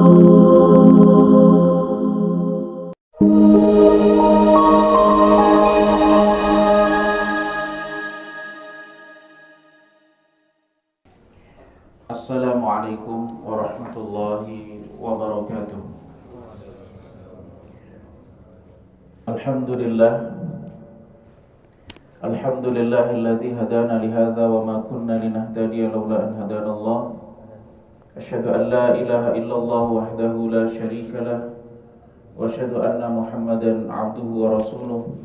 Assalamualaikum warahmatullahi wabarakatuh. Alhamdulillahilladzi hadana lihadza wa ma kunna linahtadiya laula an hadanallah. Asyhadu an la ilaha illallah wahdahu la syarika lah wa asyhadu anna Muhammadan abduhu wa rasuluh.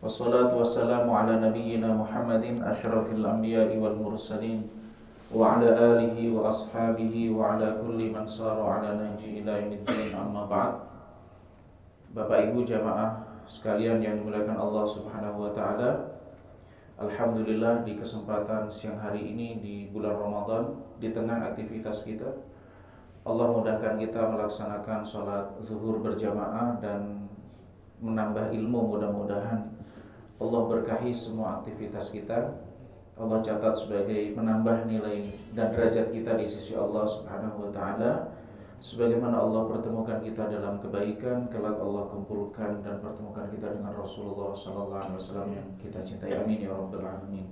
Wassalatu wassalamu ala nabiyyina Muhammadin asyrafil anbiya'i wal mursalin wa ala alihi wa ashabihi wa ala kulli man sara ala nahji ila yaumiddin, amma ba'd. Bapak Ibu jamaah sekalian yang dimuliakan Allah Subhanahu wa taala. Alhamdulillah di kesempatan siang hari ini di bulan Ramadan, di tengah aktivitas kita, Allah mudahkan kita melaksanakan sholat zuhur berjamaah dan menambah ilmu. Mudah-mudahan Allah berkahi semua aktivitas kita. Allah catat sebagai menambah nilai dan derajat kita di sisi Allah Subhanahu wa taala. Sebagaimana Allah pertemukan kita dalam kebaikan, kelak Allah kumpulkan dan pertemukan kita dengan Rasulullah sallallahu alaihi wasallam yang kita cintai. Amin ya rabbal alamin.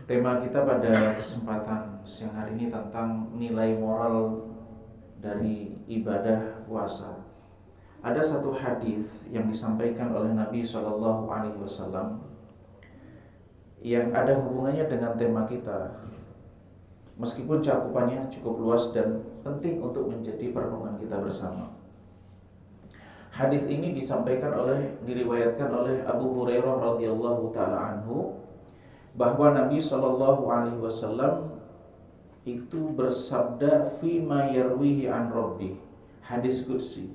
Tema kita pada kesempatan siang hari ini tentang nilai moral dari ibadah puasa. Ada satu hadis yang disampaikan oleh Nabi sallallahu alaihi wasallam yang ada hubungannya dengan tema kita, meskipun cakupannya cukup luas dan penting untuk menjadi perenungan kita bersama. Hadis ini diriwayatkan oleh Abu Hurairah radhiyallahu taala anhu, bahwa Nabi sallallahu alaihi wasallam itu bersabda fima yarwihi an rabbi, hadis qudsi.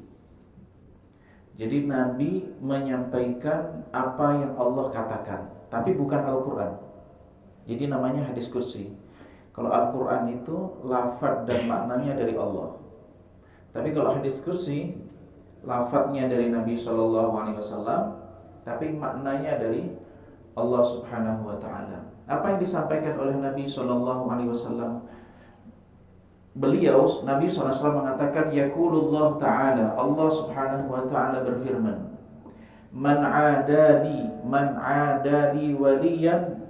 Jadi Nabi menyampaikan apa yang Allah katakan, tapi bukan Al-Quran. Jadi namanya hadis qudsi. Kalau Al-Quran itu lafaz dan maknanya dari Allah. Tapi kalau hadis qudsi, lafaznya dari Nabi SAW, tapi maknanya dari Allah Subhanahu wa ta'ala. Apa yang disampaikan oleh Nabi SAW? Nabi SAW mengatakan, yaqulullah ta'ala, Allah Subhanahu wa ta'ala berfirman, Man adali waliyan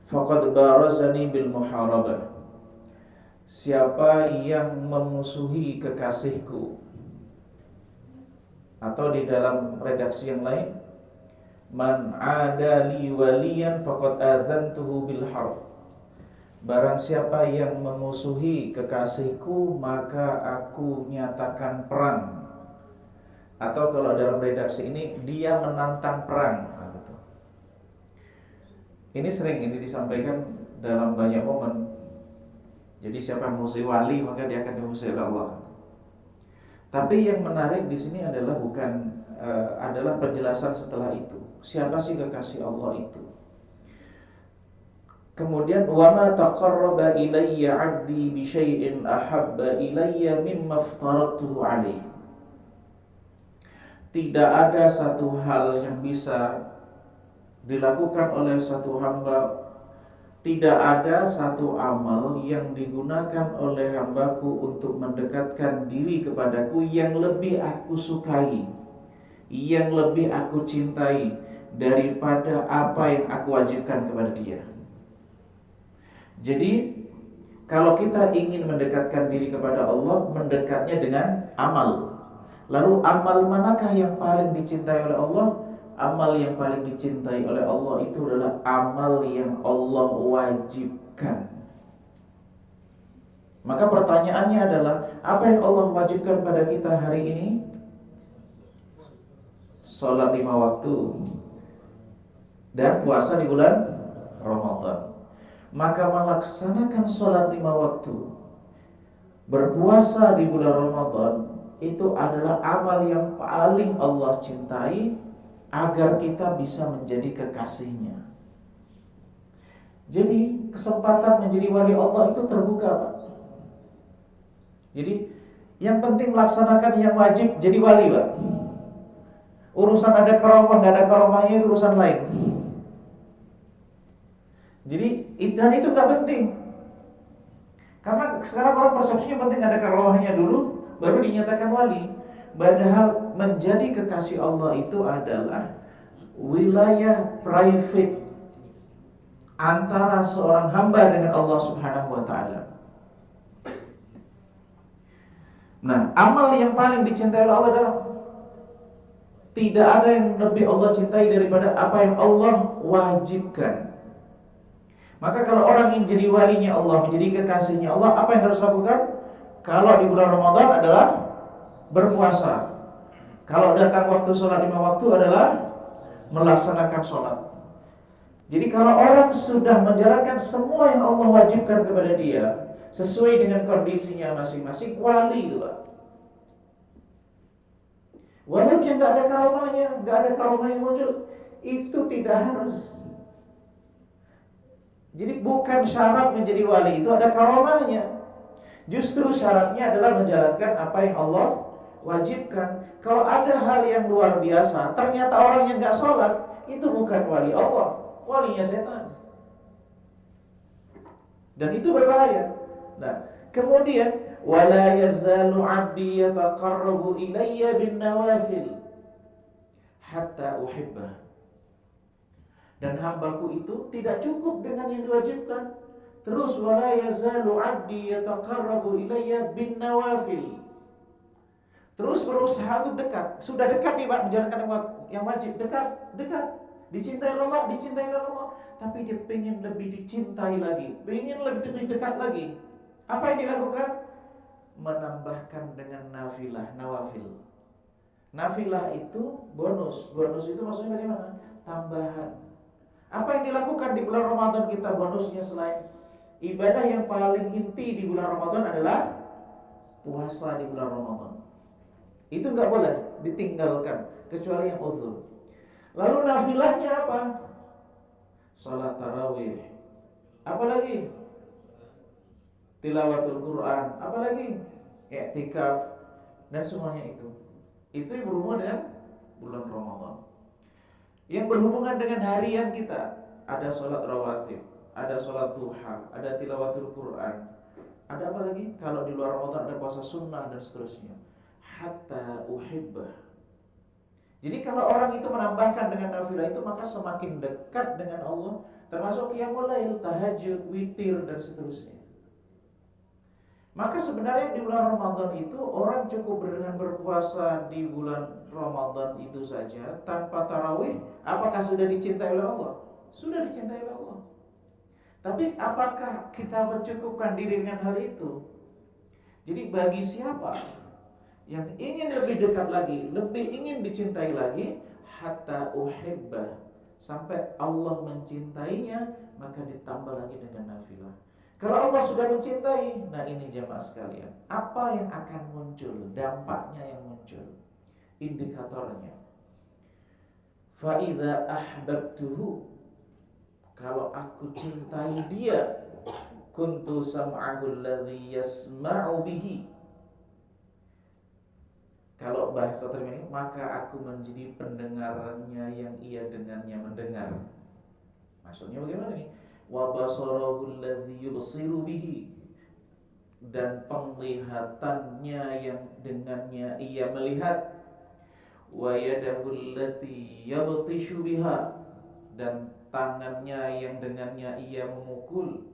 faqad barazani bil muharabah. Siapa yang memusuhi kekasihku, atau di dalam redaksi yang lain, Man adali waliyan faqad adzantuhu bil harb. Barang siapa yang memusuhi kekasihku, maka aku nyatakan perang. Atau kalau dalam redaksi ini, dia menantang perang. Ini sering disampaikan dalam banyak momen. Jadi siapa yang memusuhi wali, maka dia akan dimusuhi oleh Allah. Tapi yang menarik di sini adalah adalah penjelasan setelah itu. Siapa sih kekasih Allah itu? Kemudian wa ma taqarraba ilayya 'abdi bi syai'in ahabba ilayya mimma aftaratuhu 'alaihi. Tidak ada satu hal yang bisa dilakukan oleh satu hamba, tidak ada satu amal yang digunakan oleh hambaku untuk mendekatkan diri kepadaku yang lebih aku sukai, yang lebih aku cintai daripada apa yang aku wajibkan kepada dia. Jadi kalau kita ingin mendekatkan diri kepada Allah, mendekatnya dengan amal. Lalu amal manakah yang paling dicintai oleh Allah? Amal yang paling dicintai oleh Allah itu adalah amal yang Allah wajibkan. Maka pertanyaannya adalah, apa yang Allah wajibkan pada kita hari ini? Salat 5 waktu dan puasa di bulan Ramadan. Maka melaksanakan salat 5 waktu, berpuasa di bulan Ramadan, itu adalah amal yang paling Allah cintai agar kita bisa menjadi kekasihnya. Jadi kesempatan menjadi wali Allah itu terbuka, Pak. Jadi yang penting laksanakan yang wajib, jadi wali, Pak. Urusan ada karomah, nggak ada karomahnya itu urusan lain. Jadi dan itu nggak penting. Karena sekarang orang persepsinya penting ada karomahnya dulu, baru dinyatakan wali. Padahal menjadi kekasih Allah itu adalah wilayah private antara seorang hamba dengan Allah Subhanahu wa taala. Nah, amal yang paling dicintai oleh Allah adalah tidak ada yang lebih Allah cintai daripada apa yang Allah wajibkan. Maka kalau orang ingin jadi walinya Allah, menjadi kekasihnya Allah, apa yang harus lakukan? Kalau di bulan Ramadan adalah berpuasa. Kalau datang waktu sholat 5 waktu adalah melaksanakan sholat. Jadi kalau orang sudah menjalankan semua yang Allah wajibkan kepada dia sesuai dengan kondisinya masing-masing, wali itu Pak. Walau dia nggak ada karomahnya muncul, itu tidak harus. Jadi bukan syarat menjadi wali itu ada karomahnya. Justru syaratnya adalah menjalankan apa yang Allah wajibkan. Kalau ada hal yang luar biasa, ternyata orang yang nggak sholat, itu bukan wali Allah, walinya setan. Dan itu berbahaya. Nah, kemudian wala yazalu 'abdi yataqarrabu ilayya bin nawafil hatta uhibbah. Dan hambaku itu tidak cukup dengan yang diwajibkan. Terus wala yazalu 'abdi yataqarrabu ilayya bin nawafil. Terus berusaha untuk dekat. Sudah dekat nih Pak menjalankan yang wajib, dekat. Dicintai Allah. Tapi dia pengen lebih dicintai lagi, pengen lebih dekat lagi. Apa yang dilakukan? Menambahkan dengan nawafil. Nafilah itu bonus itu maksudnya bagaimana? Tambahan. Apa yang dilakukan di bulan Ramadan kita bonusnya selain ibadah yang paling inti di bulan Ramadan adalah puasa di bulan Ramadan. Itu nggak boleh ditinggalkan kecuali yang uzur. Lalu nafilahnya apa? Salat tarawih. Apalagi? Tilawatul Quran. Apalagi? I'tikaf dan semuanya itu. Itu yang berhubungan dengan bulan Ramadan. Yang berhubungan dengan harian kita, ada sholat rawatib, ada sholat duha, ada tilawatul Quran. Ada apa lagi? Kalau di luar Ramadan ada puasa sunnah dan seterusnya. Hatta uhibbah. Jadi kalau orang itu menambahkan dengan nafilah itu, maka semakin dekat dengan Allah, termasuk qiyamul lail, tahajud, witir dan seterusnya. Maka sebenarnya di bulan Ramadan itu orang cukup dengan berpuasa di bulan Ramadan itu saja tanpa tarawih, apakah sudah dicintai oleh Allah? Sudah dicintai oleh Allah. Tapi apakah kita mencukupkan diri dengan hal itu? Jadi bagi siapa yang ingin lebih dekat lagi, lebih ingin dicintai lagi, hatta uhibbah, sampai Allah mencintainya, maka ditambah lagi dengan nafilah. Kalau Allah sudah mencintai, nah ini jamaah sekalian, apa yang akan muncul, dampaknya yang muncul, indikatornya. Fa idza ahbabtuhu, kalau aku cintai dia, kuntu sam'ahu alladhi yasma'u bihi. Kalau bahasa terjemah ini, maka aku menjadi pendengarannya yang ia dengannya mendengar. Maksudnya bagaimana nih? Wa basarahu alladhi yubsiru bihi, dan penglihatannya yang dengannya ia melihat. Wa yadahu allati yabtishu biha, dan tangannya yang dengannya ia memukul.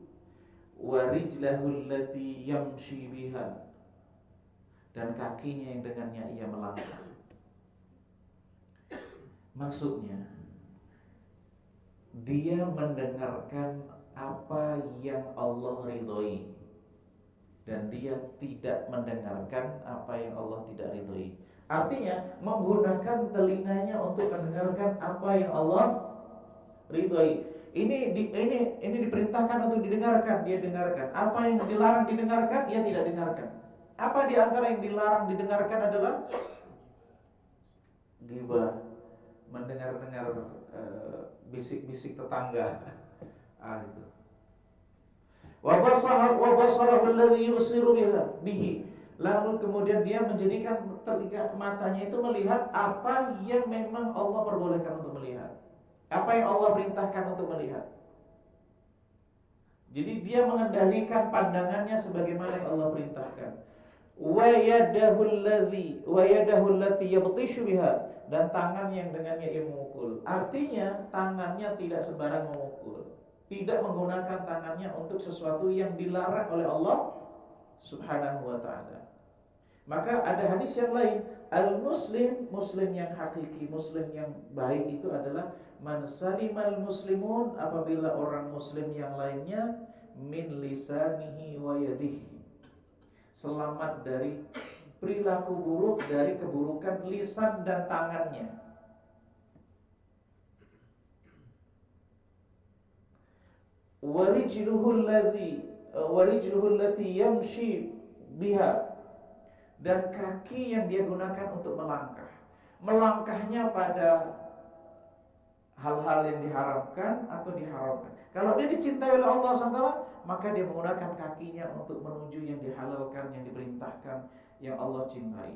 Wa rijlahu allati yamshi biha, dan kakinya yang dengannya ia melangkah. Maksudnya dia mendengarkan apa yang Allah ridhoi, dan dia tidak mendengarkan apa yang Allah tidak ridhoi. Artinya menggunakan telinganya untuk mendengarkan apa yang Allah ridhoi. Ini diperintahkan untuk didengarkan, dia dengarkan. Apa yang dilarang didengarkan, dia tidak dengarkan. Apa di antara yang dilarang didengarkan adalah ghibah, mendengar-dengar bisik-bisik tetangga. Itu. Wa basarahu alladhi yubsiru bihi. Lalu kemudian dia menjadikan telinga matanya itu melihat apa yang memang Allah perbolehkan untuk melihat. Apa yang Allah perintahkan untuk melihat. Jadi dia mengendalikan pandangannya sebagaimana yang Allah perintahkan. Wa yadahu allati yabtishu biha, dan tangan yang dengannya ia memukul. Artinya tangannya tidak sembarang memukul. Tidak menggunakan tangannya untuk sesuatu yang dilarang oleh Allah Subhanahu wa taala. Maka ada hadis yang lain, al-muslim, muslim yang hakiki, muslim yang baik itu adalah man salimal muslimun, apabila orang muslim yang lainnya min lisanihi wa yadihi, selamat dari perilaku buruk, dari keburukan lisan dan tangannya. Warijluhu allati yamshi biha, dan kaki yang dia gunakan untuk melangkah. Melangkahnya pada hal-hal yang diharamkan atau diharamkan. Kalau dia dicintai oleh Allah SWT, maka dia menggunakan kakinya untuk menuju yang dihalalkan, yang diperintahkan, yang Allah cintai.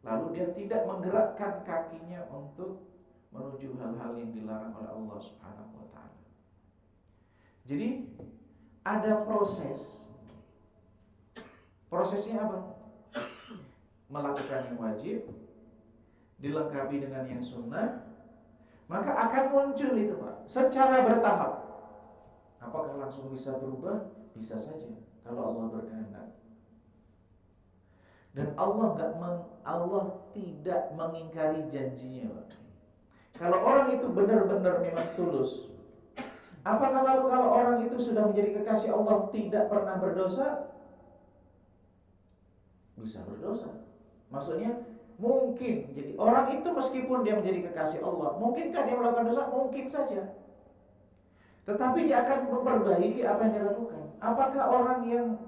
Lalu dia tidak menggerakkan kakinya untuk menuju hal-hal yang dilarang oleh Allah Subhanahu wa taala. Jadi ada proses. Prosesnya apa? Melakukan yang wajib dilengkapi dengan yang sunnah, maka akan muncul itu Pak, secara bertahap. Apakah langsung bisa berubah? Bisa saja kalau Allah berkehendak. Dan Allah tidak mengingkari janjinya Pak. Kalau orang itu benar-benar memang tulus, apakah lalu kalau orang itu sudah menjadi kekasih Allah tidak pernah berdosa? Bisa berdosa. Maksudnya mungkin. Jadi orang itu meskipun dia menjadi kekasih Allah, mungkinkah dia melakukan dosa? Mungkin saja. Tetapi dia akan memperbaiki apa yang dia lakukan. Apakah orang yang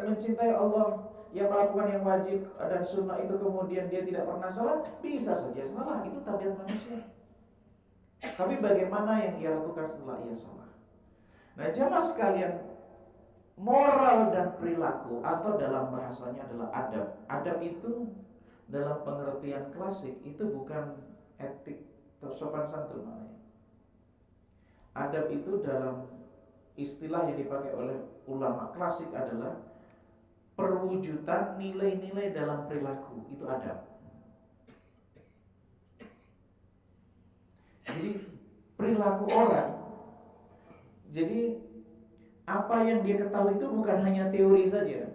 mencintai Allah, yang melakukan yang wajib dan sunnah itu kemudian dia tidak pernah salah? Bisa saja salah, itu tabiat manusia. Tapi bagaimana yang ia lakukan setelah ia salah? Nah, jamaah sekalian, moral dan perilaku atau dalam bahasanya adalah adab. Adab itu dalam pengertian klasik itu bukan etik atau sopan santun namanya. Adab itu dalam istilah yang dipakai oleh ulama klasik adalah perwujudan nilai-nilai dalam perilaku. Itu adab. Jadi perilaku orang, jadi apa yang dia ketahui itu bukan hanya teori saja.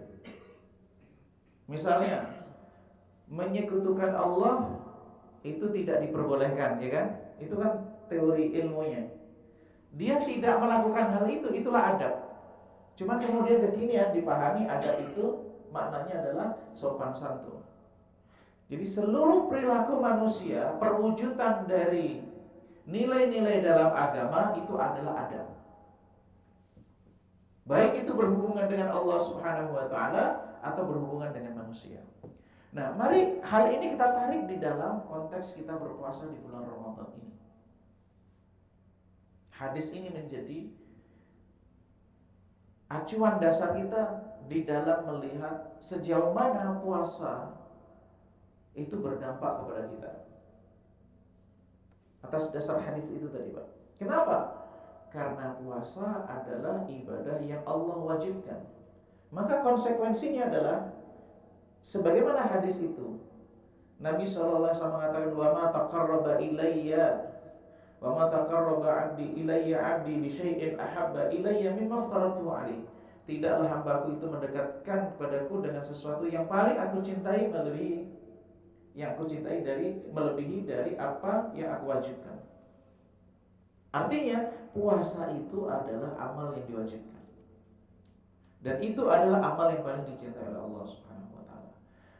Misalnya menyekutukan Allah itu tidak diperbolehkan, ya kan? Itu kan teori ilmunya. Dia tidak melakukan hal itu, itulah adab. Cuman kemudian kekinian dipahami adab itu maknanya adalah sopan santun. Jadi seluruh perilaku manusia, perwujudan dari nilai-nilai dalam agama itu adalah adab. Baik itu berhubungan dengan Allah Subhanahu wa taala atau berhubungan dengan manusia. Nah, mari hal ini kita tarik di dalam konteks kita berpuasa di bulan Ramadan ini. Hadis ini menjadi acuan dasar kita di dalam melihat sejauh mana puasa itu berdampak kepada kita. Atas dasar hadis itu tadi, Pak. Kenapa? Karena puasa adalah ibadah yang Allah wajibkan. Maka konsekuensinya adalah sebagaimana hadis itu, Nabi SAW mengatakan, wa ma taqarraba ilayya wa ma taqarraba 'abdi ilayya 'abdi bi syai'in ahabba ilayya mimma aftaratuhu 'alaihi. Tidaklah hambaku itu mendekatkan kepadaku dengan sesuatu yang paling aku cintai melebihi dari apa yang aku wajibkan. Artinya puasa itu adalah amal yang diwajibkan. Dan itu adalah amal yang paling dicintai oleh Allah Subhanahu wa taala.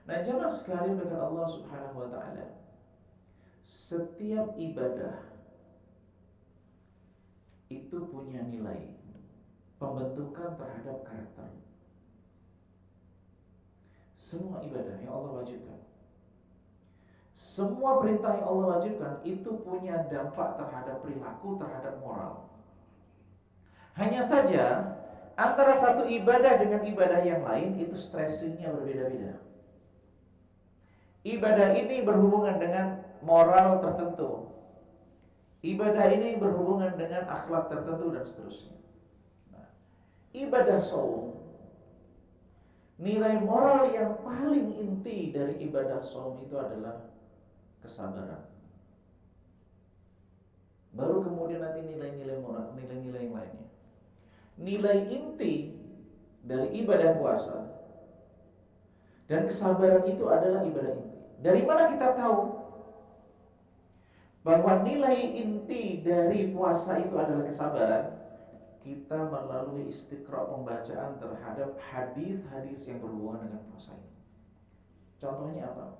Nah, jamaah sekalian dengan Allah Subhanahu wa taala, setiap ibadah itu punya nilai pembentukan terhadap karakter. Semua ibadah yang Allah wajibkan, semua perintah yang Allah wajibkan itu punya dampak terhadap perilaku, terhadap moral. Hanya saja antara satu ibadah dengan ibadah yang lain itu stressingnya berbeda-beda. Ibadah ini berhubungan dengan moral tertentu, ibadah ini berhubungan dengan akhlak tertentu dan seterusnya. Nah, ibadah saum, nilai moral yang paling inti dari ibadah saum itu adalah kesabaran. Baru kemudian nanti nilai-nilai moral, nilai-nilai yang lainnya. Nilai inti dari ibadah puasa dan kesabaran itu adalah ibadah inti. Dari mana kita tahu bahwa nilai inti dari puasa itu adalah kesabaran? Kita melalui istiqra, pembacaan terhadap hadis-hadis yang berhubungan dengan puasa ini. Contohnya apa?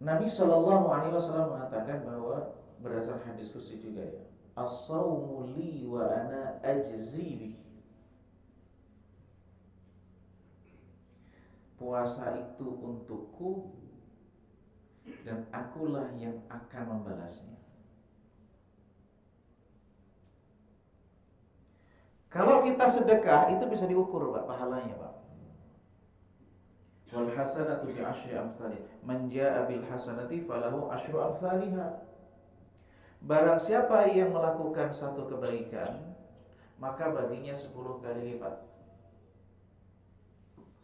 Nabi Shallallahu Alaihi Wasallam mengatakan bahwa berdasarkan hadis qudsi juga ya, as-saumu li wa ana ajzi bih. Puasa itu untukku dan akulah yang akan membalasnya. Kalau kita sedekah itu bisa diukur, Pak, pahalanya, Pak. Wal hasanatu bi asyri amsalih. Man jaa bil hasanati falahu asyru amsalihha. Barang siapa yang melakukan satu kebaikan, maka baginya 10 kali lipat.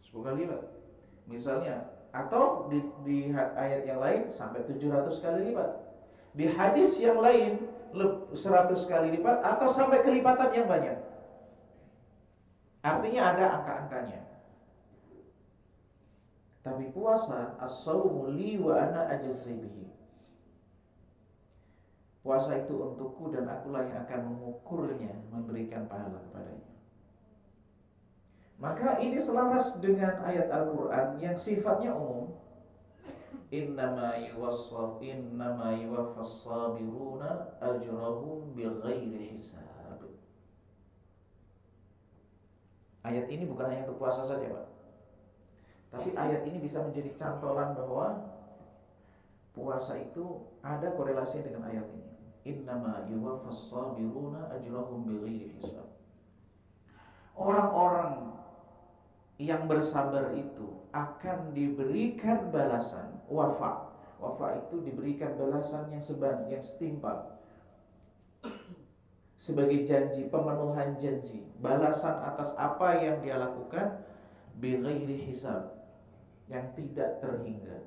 10 kali lipat. Misalnya, atau di ayat yang lain sampai 700 kali lipat. Di hadis yang lain 100 kali lipat atau sampai kelipatan yang banyak. Artinya ada angka-angkanya. Tapi puasa, as-saumu li wa ana ajzi bihi. Puasa itu untukku dan akulah yang akan mengukurnya, memberikan pahala kepadanya. Maka ini selaras dengan ayat Al-Quran yang sifatnya umum. Innama yuwaffas sabiruna ajrahum bighairi hisab. Ayat ini bukan hanya untuk puasa saja, Pak. Tapi ayat ini bisa menjadi cantolan bahwa puasa itu ada korelasinya dengan ayat ini. Innama yuwaffas sabiruna ajrahum bighairi hisab. Orang-orang yang bersabar itu akan diberikan balasan wafa. Wafa itu diberikan balasan yang setimpal. Sebagai janji, pemenuhan janji, balasan atas apa yang dia lakukan bighairi hisab, yang tidak terhingga.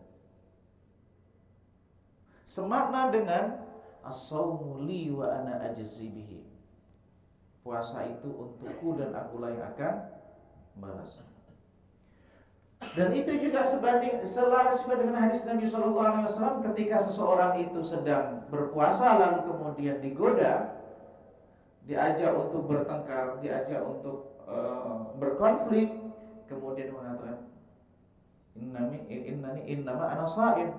Semakna dengan as-saumu li wa ana ajzi bihi. Puasa itu untukku dan akulah yang akan balas. Dan itu juga selaras juga dengan hadis Nabi Shallallahu Alaihi Wasallam ketika seseorang itu sedang berpuasa lalu kemudian digoda, diajak untuk bertengkar, diajak untuk berkonflik, kemudian mengatakan innama ana shaim,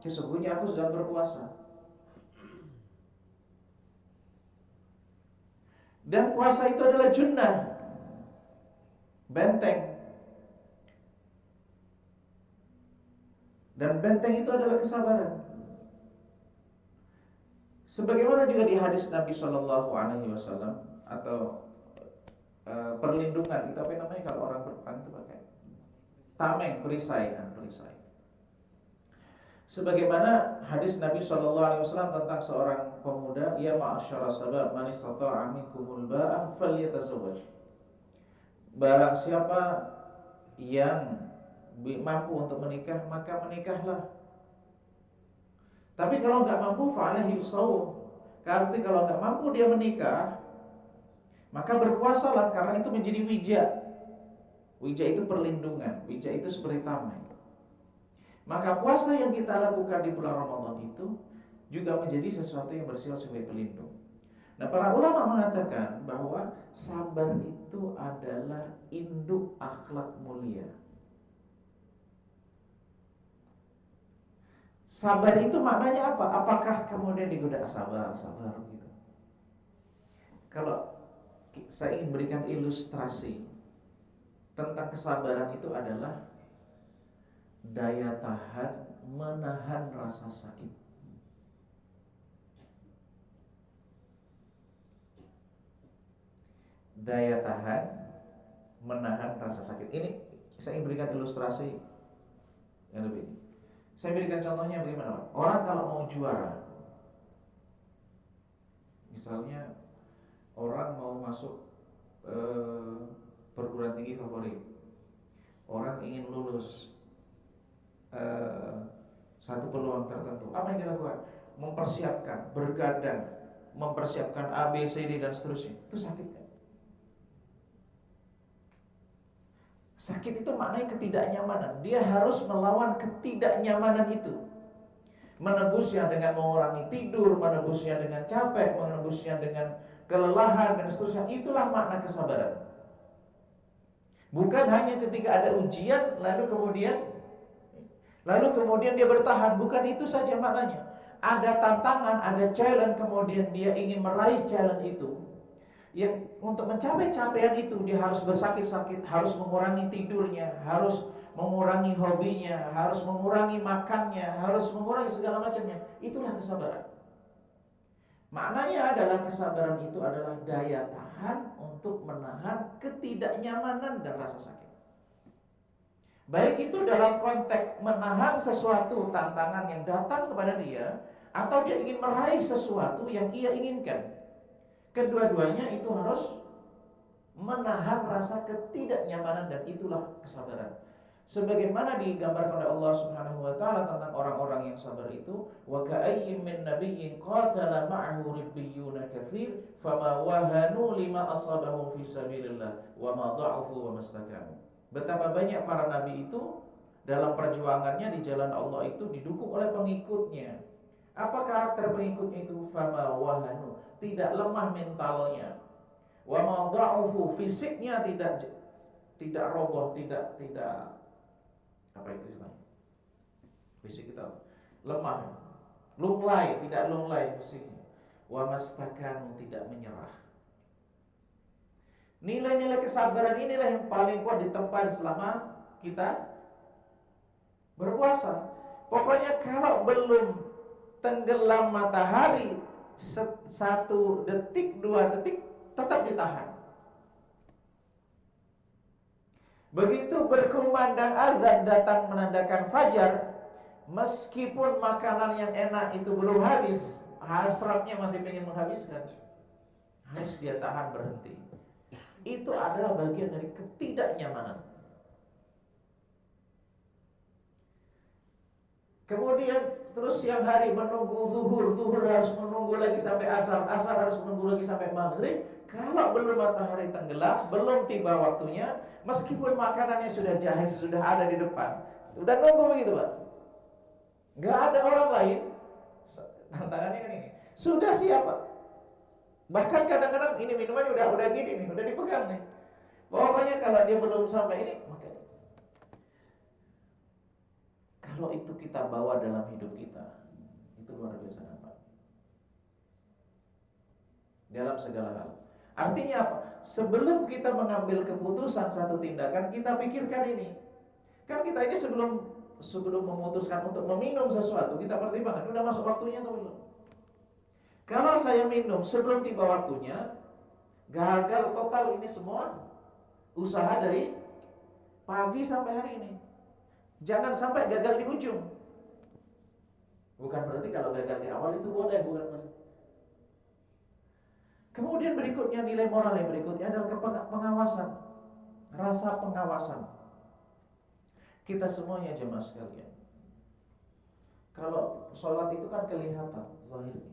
sesungguhnya aku sedang berpuasa. Dan puasa itu adalah junnah, benteng. Dan benteng itu adalah kesabaran. Sebagaimana juga di hadis Nabi Shallallahu Alaihi Wasallam atau perlindungan, itu apa namanya kalau orang berperang itu pakai tameng, perisai. Sebagaimana hadis Nabi Shallallahu Alaihi Wasallam tentang seorang pemuda, ya ma'asyara sabab man istata'a minkumul ba'ah falyatazawwaj. Barang siapa yang mampu untuk menikah, maka menikahlah. Tapi kalau nggak mampu, fa'alaihi shaum. Arti kalau nggak mampu dia menikah, maka berpuasalah, karena itu menjadi wija. Wija itu perlindungan, wija itu seperti tameng. Maka puasa yang kita lakukan di bulan Ramadan itu juga menjadi sesuatu yang bersifat sebagai pelindung. Nah, para ulama mengatakan bahwa sabar itu adalah induk akhlak mulia. Sabar itu maknanya apa? Apakah kemudian digoda sabar gitu? Kalau saya ingin berikan ilustrasi tentang kesabaran itu adalah daya tahan menahan rasa sakit. Daya tahan menahan rasa sakit. Ini saya ingin berikan ilustrasi yang lebih. Saya berikan contohnya bagaimana. Orang kalau mau juara, misalnya Orang mau masuk perguruan tinggi favorit, orang ingin lulus satu peluang tertentu, apa yang dilakukan? Mempersiapkan, bergadang, mempersiapkan A, B, C, D dan seterusnya. Itu sakit kan? Sakit itu maknanya ketidaknyamanan. Dia harus melawan ketidaknyamanan itu, menebusnya dengan mengurangi tidur, menebusnya dengan capek, menebusnya dengan kelelahan dan seterusnya. Itulah makna kesabaran. Bukan hanya ketika ada ujian lalu kemudian dia bertahan. Bukan itu saja maknanya. Ada tantangan, ada challenge, kemudian dia ingin meraih challenge itu. Yang untuk mencapai capaian itu dia harus bersakit-sakit, harus mengurangi tidurnya, harus mengurangi hobinya, harus mengurangi makannya, harus mengurangi segala macamnya. Itulah kesabaran. Maknanya adalah kesabaran itu adalah daya tahan untuk menahan ketidaknyamanan dan rasa sakit. Baik itu dalam konteks menahan sesuatu tantangan yang datang kepada dia, atau dia ingin meraih sesuatu yang ia inginkan. Kedua-duanya itu harus menahan rasa ketidaknyamanan, dan itulah kesabaran. Sebagaimana digambarkan oleh Allah Subhanahu wa taala tentang orang-orang yang sabar itu, wa ka'ayyin min nabiyyin qatala ma'ahu ribbiyuna katsir fama wahanu lima asabahum fi sabilillah wa ma dha'ufu wa mastakanu. Betapa banyak para nabi itu dalam perjuangannya di jalan Allah itu didukung oleh pengikutnya. Apa karakter pengikutnya itu? Fama wahanu, tidak lemah mentalnya. Wa ma dha'ufu, fisiknya tidak roboh, tidak apa itu istilahnya? Fisik kita lemah, tidak lunglai fisiknya. Wa mastakanu, tidak menyerah. Nilai-nilai kesabaran inilah yang paling kuat ditempa selama kita berpuasa. Pokoknya kalau belum tenggelam matahari 1 detik, 2 detik, tetap ditahan. Begitu berkumandang azan datang menandakan fajar, meskipun makanan yang enak itu belum habis, hasratnya masih ingin menghabiskan, harus dia tahan, berhenti. Itu adalah bagian dari ketidaknyamanan. Kemudian terus siang hari menunggu zuhur harus menunggu lagi sampai asar harus menunggu lagi sampai maghrib. Kalau belum matahari tenggelam, belum tiba waktunya, meskipun makanannya sudah jahis, sudah ada di depan, udah nunggu begitu Pak. Gak ada orang lain. Tantangannya kan ini, sudah siap Pak. Bahkan kadang-kadang ini minumannya udah gini nih, udah dipegang nih. Pokoknya kalau dia belum sampai ini, maka kalau itu kita bawa dalam hidup kita, itu luar biasa Pak. Dalam segala hal. Artinya apa? Sebelum kita mengambil keputusan satu tindakan, kita pikirkan ini. Kan kita ini sebelum memutuskan untuk meminum sesuatu, kita pertimbangkan, udah masuk waktunya atau belum? Kalau saya minum sebelum tiba waktunya, gagal total ini semua usaha dari pagi sampai hari ini. Jangan sampai gagal di ujung. Bukan berarti kalau gagal di awal itu boleh, bukan berarti. Kemudian berikutnya, nilai moral yang berikutnya adalah pengawasan. Rasa pengawasan. Kita semuanya jemaah sekalian, kalau sholat itu kan kelihatan zahirnya.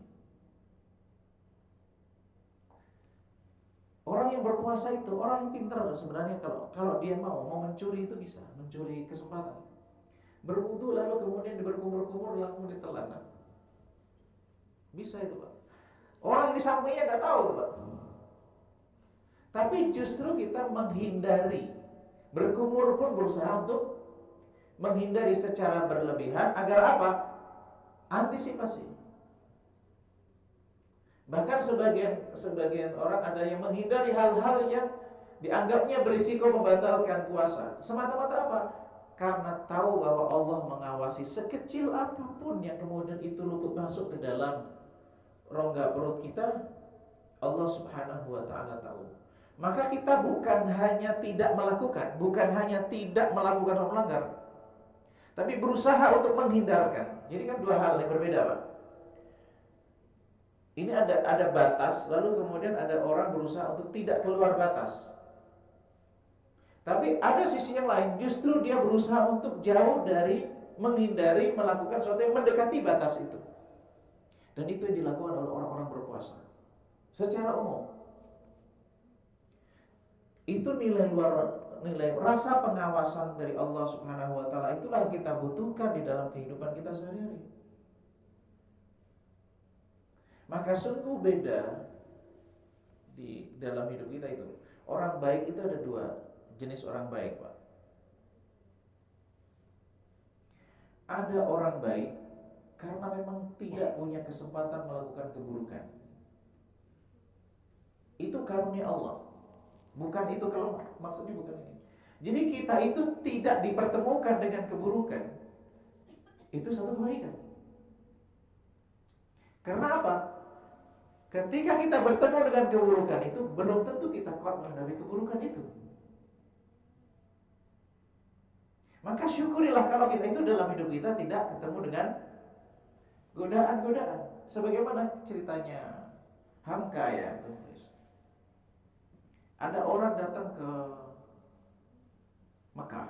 Orang yang berpuasa itu orang yang pintar sebenarnya, kalau dia mau mencuri itu bisa, mencuri kesempatan. Berwudu lalu kemudian berkumur-kumur lalu ditelan. Bisa itu Pak. Orang yang di sampingnya nggak tahu tuh Pak. Tapi justru kita menghindari. Berkumur pun berusaha untuk menghindari secara berlebihan agar apa? Antisipasi. Bahkan sebagian orang ada yang menghindari hal-hal yang dianggapnya berisiko membatalkan puasa. Semata-mata apa? Karena tahu bahwa Allah mengawasi sekecil apapun yang kemudian itu luput masuk ke dalam rongga perut kita, Allah Subhanahu wa taala tahu. Maka kita bukan hanya tidak melakukan melanggar, tapi berusaha untuk menghindarkan. Jadi kan dua hal yang berbeda Pak. Ini ada batas, lalu kemudian ada orang berusaha untuk tidak keluar batas. Tapi ada sisi yang lain, justru dia berusaha untuk jauh dari, menghindari melakukan sesuatu yang mendekati batas itu. Dan itu yang dilakukan oleh orang-orang berpuasa secara umum. Itu nilai rasa pengawasan dari Allah Subhanahu wa taala, itulah yang kita butuhkan di dalam kehidupan kita sehari-hari. Maka sungguh beda di dalam hidup kita itu. Orang baik itu ada dua jenis orang baik, Pak. Ada orang baik karena memang tidak punya kesempatan melakukan keburukan. Itu karunia Allah. Bukan itu, kalau maksudnya bukan ini. Jadi kita itu tidak dipertemukan dengan keburukan. Itu satu kebaikan. Karena apa? Ketika kita bertemu dengan keburukan itu, belum tentu kita kuat menghadapi keburukan itu. Maka syukurilah kalau kita itu dalam hidup kita tidak ketemu dengan godaan-godaan. Sebagaimana ceritanya Hamka ya, tulis. Ada orang datang ke Mekah,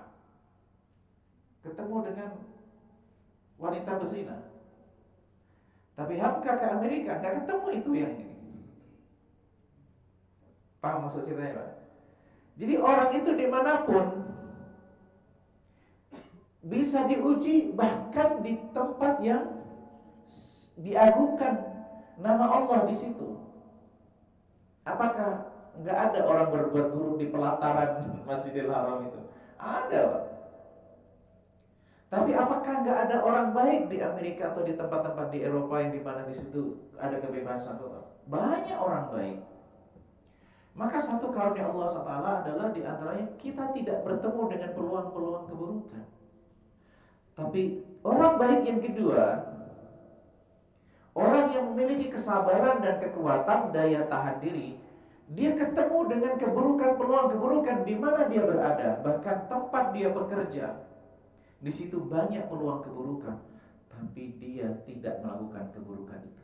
ketemu dengan wanita berzina. Tapi Hamka ke Amerika, nggak ketemu itu yang ini. Paham maksud ceritanya, Pak? Jadi orang itu dimanapun bisa diuji, bahkan di tempat yang diagungkan nama Allah di situ. Apakah nggak ada orang berbuat buruk di pelataran Masjidil Haram itu? Ada, Pak. Tapi apakah nggak ada orang baik di Amerika atau di tempat-tempat di Eropa yang dimana di situ ada kebebasan, Pak? Banyak orang baik. Maka satu karunia Allah SWT adalah di antaranya kita tidak bertemu dengan peluang-peluang keburukan. Tapi orang baik yang kedua, orang yang memiliki kesabaran dan kekuatan daya tahan diri, dia ketemu dengan keburukan, peluang keburukan di mana dia berada, bahkan tempat dia bekerja. Di situ banyak peluang keburukan, tapi dia tidak melakukan keburukan itu.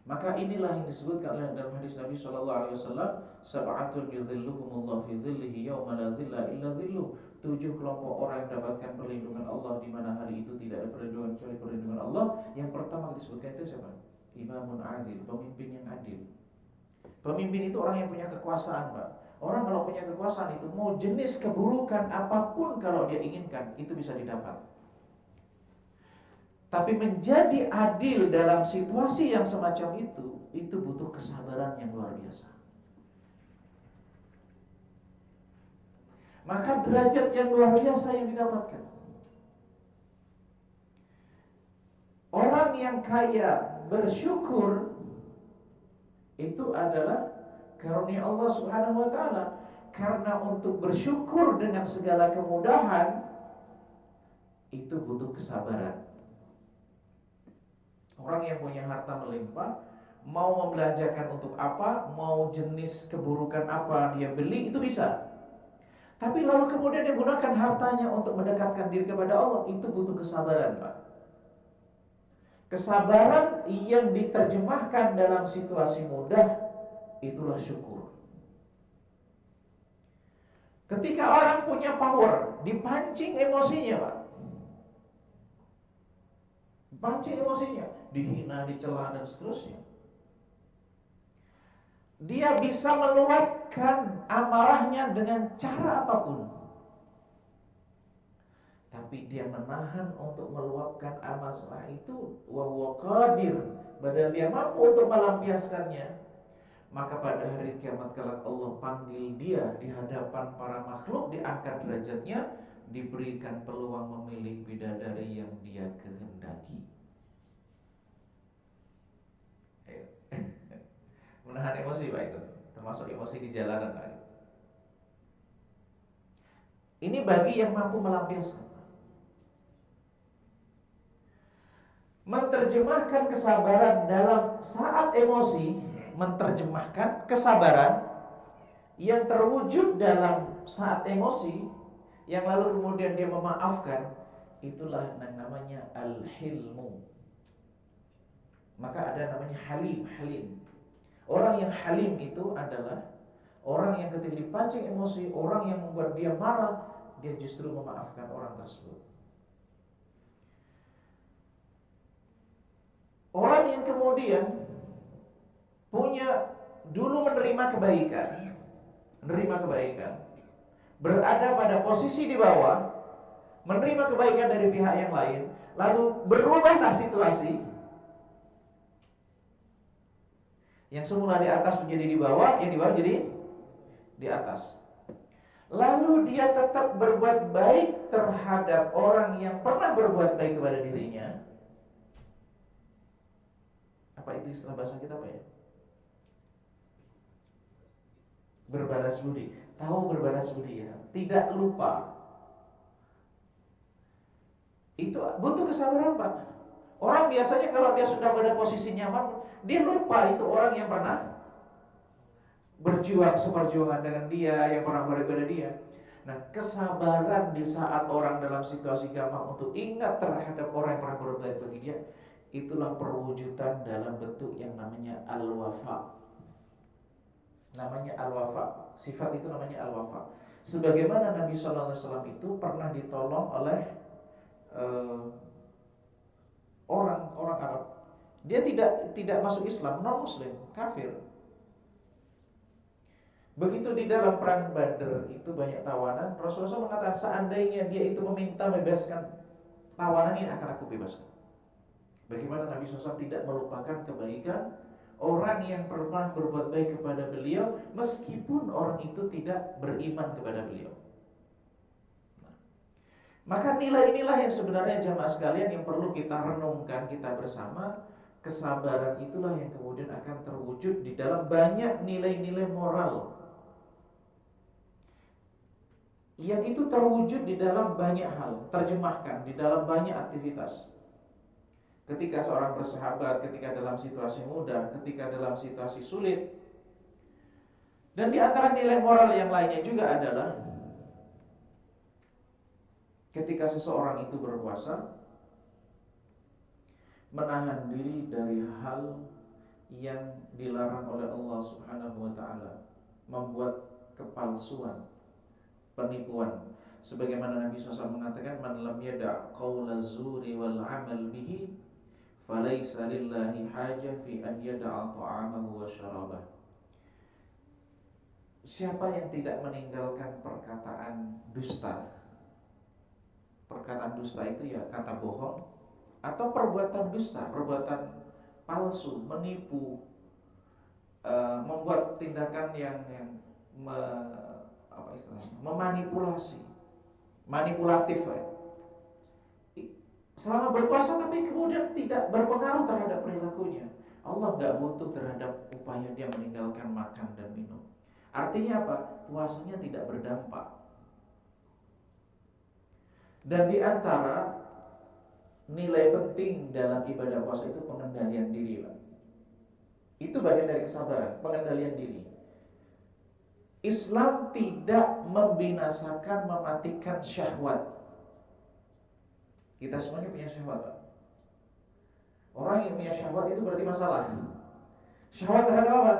Maka inilah yang disebutkan dalam hadis Nabi sallallahu alaihi wasallam, sab'atun yudhilluhumullahu fi dhillihi yauma la dhilla illa dhilluh. 7 kelompok orang yang mendapatkan perlindungan Allah di mana hari itu tidak ada perlindungan kecuali perlindungan Allah. Yang pertama disebutkan itu siapa? Imamun adil, pemimpin yang adil. Pemimpin itu orang yang punya kekuasaan, Pak. Orang kalau punya kekuasaan itu mau jenis keburukan apapun kalau dia inginkan itu bisa didapat. Tapi menjadi adil dalam situasi yang semacam itu butuh kesabaran yang luar biasa. Maka derajat yang luar biasa yang didapatkan. Orang yang kaya bersyukur itu adalah karunia Allah Subhanahu wa taala. Karena untuk bersyukur dengan segala kemudahan itu butuh kesabaran. Orang yang punya harta melimpah, mau membelanjakan untuk apa, mau jenis keburukan apa dia beli, itu bisa. Tapi lalu kemudian dia gunakan hartanya untuk mendekatkan diri kepada Allah, itu butuh kesabaran, Pak. Kesabaran yang diterjemahkan dalam situasi mudah, itulah syukur. Ketika orang punya power, dipancing emosinya, Pak. Pancing emosinya, dihina, dicela dan seterusnya. Dia bisa meluapkan amarahnya dengan cara apapun. Tapi dia menahan untuk meluapkan amarah itu, wa huwa qadir, padahal dia mampu untuk melampiaskannya. Maka pada hari kiamat kelak Allah panggil dia di hadapan para makhluk, diangkat derajatnya, diberikan peluang memilih bidadari yang dia kehendaki. Menahan emosi, Pak, itu termasuk emosi di jalanan, Pak. Ini bagi yang mampu melampiaskan. Menerjemahkan kesabaran dalam saat emosi, menerjemahkan kesabaran yang terwujud dalam saat emosi, yang lalu kemudian dia memaafkan, itulah yang namanya al-hilmu. Maka ada namanya halim. Orang yang halim itu adalah orang yang ketika dipancing emosi, orang yang membuat dia marah, dia justru memaafkan orang tersebut. Orang yang kemudian punya dulu menerima kebaikan, berada pada posisi di bawah, menerima kebaikan dari pihak yang lain, lalu berubahlah situasi, yang semula di atas menjadi di bawah, yang di bawah jadi di atas. Lalu dia tetap berbuat baik terhadap orang yang pernah berbuat baik kepada dirinya. Apa itu istilah bahasa kita apa ya? Berbalas budi. Tahu berbalas budi ya? Tidak lupa. Itu butuh kesabaran, Pak. Orang biasanya kalau dia sudah pada posisi nyaman, dia lupa itu orang yang pernah berjuang seperjuangan dengan dia, yang pernah berbuat kepada dia. Nah, kesabaran di saat orang dalam situasi gampang untuk ingat terhadap orang yang pernah berbuat bagi dia, itulah perwujudan dalam bentuk yang namanya al-wafa. Namanya al-wafa. Sifat itu namanya al-wafa. Sebagaimana Nabi sallallahu alaihi wasallam itu pernah ditolong oleh orang Arab. Dia tidak masuk Islam, non muslim, kafir. Begitu di dalam perang Badar itu banyak tawanan, Rasulullah mengatakan seandainya dia itu meminta membebaskan tawanan ini akan aku bebaskan. Bagaimana Nabi SAW tidak melupakan kebaikan orang yang pernah berbuat baik kepada beliau, meskipun orang itu tidak beriman kepada beliau. Maka nilai inilah yang sebenarnya jamaah sekalian yang perlu kita renungkan kita bersama. Kesabaran itulah yang kemudian akan terwujud di dalam banyak nilai-nilai moral, yang itu terwujud di dalam banyak hal, terjemahkan di dalam banyak aktivitas. Ketika seorang bersahabat, ketika dalam situasi mudah, ketika dalam situasi sulit. Dan di antara nilai moral yang lainnya juga adalah ketika seseorang itu berpuasa, menahan diri dari hal yang dilarang oleh Allah Subhanahu wa taala, membuat kepalsuan, penipuan. Sebagaimana Nabi SAW mengatakan, man lam yada' qawla zuri wal amal bihi falaysa lillahi haja fi an yada'a ta'amahu wa syarabah. Siapa yang tidak meninggalkan perkataan dusta. Perkataan dusta itu ya kata bohong atau perbuatan dusta, perbuatan palsu, menipu, membuat tindakan yang memanipulasi, manipulatif ya. Selama berpuasa tapi kemudian tidak berpengaruh terhadap perilakunya, Allah nggak butuh terhadap upaya dia meninggalkan makan dan minum. Artinya apa? Puasanya tidak berdampak. Dan di antara nilai penting dalam ibadah puasa itu pengendalian diri, Pak. Itu bagian dari kesabaran, pengendalian diri. Islam tidak membinasakan, mematikan syahwat. Kita semuanya punya syahwat, Pak. Orang yang punya syahwat itu berarti masalah. Syahwat terhadap apa?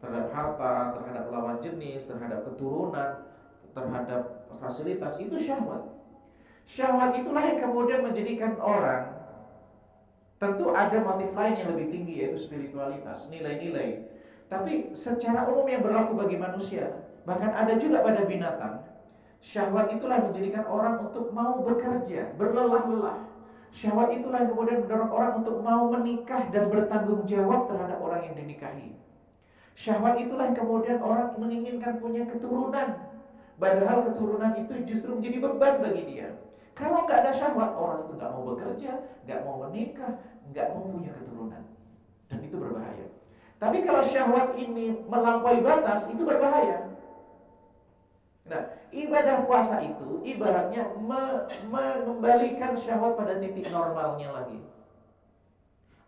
Terhadap harta, terhadap lawan jenis, terhadap keturunan, terhadap fasilitas, itu syahwat. Syahwat itulah yang kemudian menjadikan orang, tentu ada motif lain yang lebih tinggi, yaitu spiritualitas, nilai-nilai. Tapi secara umum yang berlaku bagi manusia, bahkan ada juga pada binatang, syahwat itulah menjadikan orang untuk mau bekerja, berlelah-lelah. Syahwat itulah yang kemudian mendorong orang untuk mau menikah dan bertanggung jawab terhadap orang yang dinikahi. Syahwat itulah yang kemudian orang menginginkan punya keturunan, padahal keturunan itu justru menjadi beban bagi dia. Kalau nggak ada syahwat, orang itu nggak mau bekerja, nggak mau menikah, nggak mau punya keturunan, dan itu berbahaya. Tapi kalau syahwat ini melampaui batas, itu berbahaya. Nah, ibadah puasa itu ibaratnya mengembalikan syahwat pada titik normalnya lagi.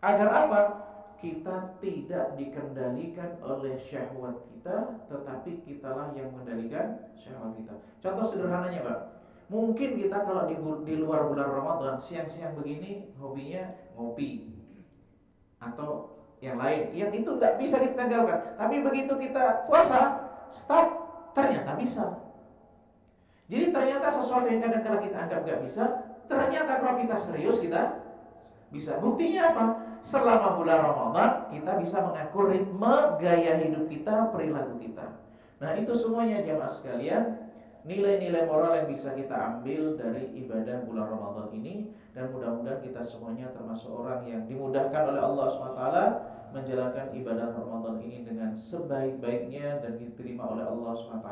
Agar apa? Kita tidak dikendalikan oleh syahwat kita, tetapi kitalah yang mengendalikan syahwat kita. Contoh sederhananya, Pak. Mungkin kita kalau di luar bulan Ramadan, siang-siang begini hobinya ngopi. atau yang lain yang itu nggak bisa kita tinggalkan. Tapi begitu kita puasa, stop, ternyata bisa. Jadi ternyata sesuatu yang kadang-kadang kita anggap nggak bisa, ternyata kalau kita serius kita bisa. Buktinya apa? Selama bulan Ramadan kita bisa mengatur ritme gaya hidup kita, perilaku kita. Nah itu semuanya jamaah sekalian, nilai-nilai moral yang bisa kita ambil dari ibadah bulan Ramadan ini. Dan mudah-mudahan kita semuanya termasuk orang yang dimudahkan oleh Allah SWT menjalankan ibadah Ramadan ini dengan sebaik-baiknya dan diterima oleh Allah SWT.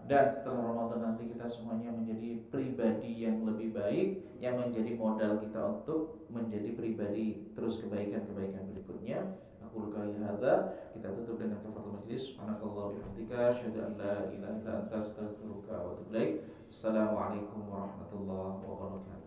Dan setelah Ramadan nanti kita semuanya menjadi pribadi yang lebih baik, yang menjadi modal kita untuk menjadi pribadi terus kebaikan-kebaikan berikutnya. Aku kali hadza, kita tutup dengan kafaratul majlis. Subhanakallah bihamdika, asyhadu an la ilaha illa anta, astaghfiruka wa atubu ilaik. Assalamualaikum warahmatullahi wabarakatuh.